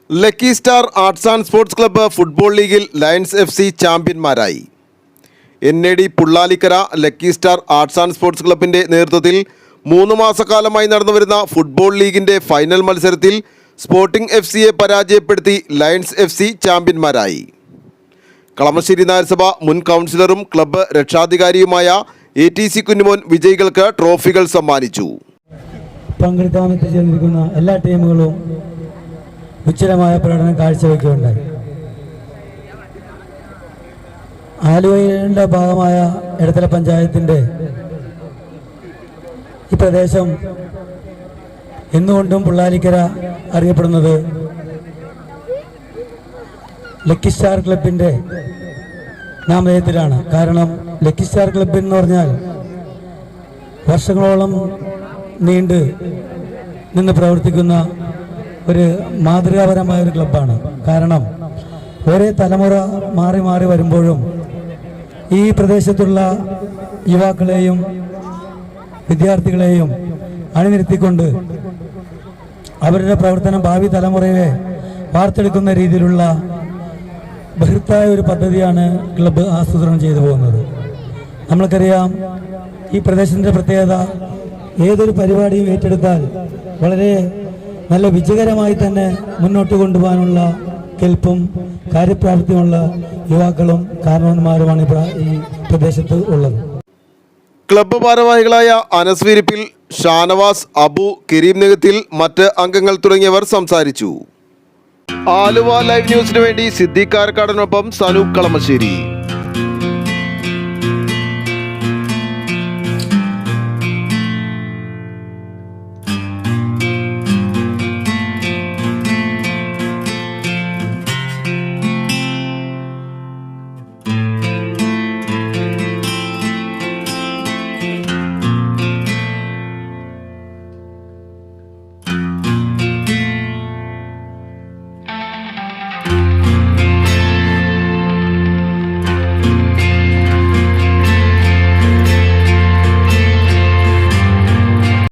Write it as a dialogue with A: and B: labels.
A: Lucky Star Arts and Sports Club football ലീഗിൽ Lions FC ചാമ്പ്യന്മാരായി. NAD Pullalikkara Lucky Star Arts and Sports ക്ലബിൻ്റെ നേതൃത്വത്തിൽ 3 മാസക്കാലമായി നടന്നുവരുന്ന ഫുട്ബോൾ ലീഗിൻ്റെ ഫൈനൽ മത്സരത്തിൽ സ്പോർട്ടിംഗ് FCയെ പരാജയപ്പെടുത്തി ലയൺസ് FC ചാമ്പ്യന്മാരായി. കളമശ്ശേരി നഗരസഭ മുൻ കൗൺസിലറും ക്ലബ്ബ് രക്ഷാധികാരിയുമായ ATC കുഞ്ഞുമോൻ വിജയികൾക്ക് ട്രോഫികൾ സമ്മാനിച്ചു.
B: പങ്കെടുക്കാൻ എത്തിച്ചേർന്നിരിക്കുന്ന എല്ലാ ടീമുകളും ഉജ്ജ്വലമായ പ്രകടനം കാഴ്ചവെക്കുകയുണ്ടായി. ആലുവയുടെ ഭാഗമായ എടത്തല പഞ്ചായത്തിൻ്റെ ഈ പ്രദേശം എന്നുകൊണ്ടും പുള്ളാലിക്കര അറിയപ്പെടുന്നത് ലക്കി സ്റ്റാർ ക്ലബിൻ്റെ നാമധേയത്തിലാണ്. കാരണം ലക്കി സ്റ്റാർ ക്ലബ് എന്ന് പറഞ്ഞാൽ വർഷങ്ങളോളം നീണ്ട് നിന്ന് പ്രവർത്തിക്കുന്ന ഒരു മാതൃകാപരമായ ഒരു ക്ലബ്ബാണ്. കാരണം ഒരേ തലമുറ മാറി മാറി വരുമ്പോഴും ഈ പ്രദേശത്തുള്ള യുവാക്കളെയും വിദ്യാർത്ഥികളെയും അണിനിരത്തിക്കൊണ്ട് അവരുടെ പ്രവർത്തനം ഭാവി തലമുറയെ വാർത്തെടുക്കുന്ന രീതിയിലുള്ള ബൃഹത്തായ ഒരു പദ്ധതിയാണ് ക്ലബ്ബ് ആസൂത്രണം ചെയ്തു പോകുന്നത്. നമ്മൾക്കറിയാം, ഈ പ്രദേശത്തിൻ്റെ പ്രത്യേകത ഏതൊരു പരിപാടിയും ഏറ്റെടുത്താൽ വളരെ നല്ല വിജയകരമായി തന്നെ മുന്നോട്ട് കൊണ്ടുപോകാനുള്ള കെൽപ്പും കാര്യപ്രാപ്തിയുമുള്ള യുവാക്കളും കാരണവന്മാരുമാണ് ഈ പ്രദേശത്ത് ഉള്ളത്.
A: ക്ലബ്ബ് ഭാരവാഹികളായ അനസ് വിരിപ്പിൽ, ഷാനവാസ്, അബു, കരീം നികത്തിൽ, മറ്റ് അംഗങ്ങൾ തുടങ്ങിയവർ സംസാരിച്ചു. ആലുവ ലൈവ് ന്യൂസിനു വേണ്ടി സിദ്ദീഖ് കാരക്കാടനൊപ്പം സനൂപ് കളമശ്ശേരി.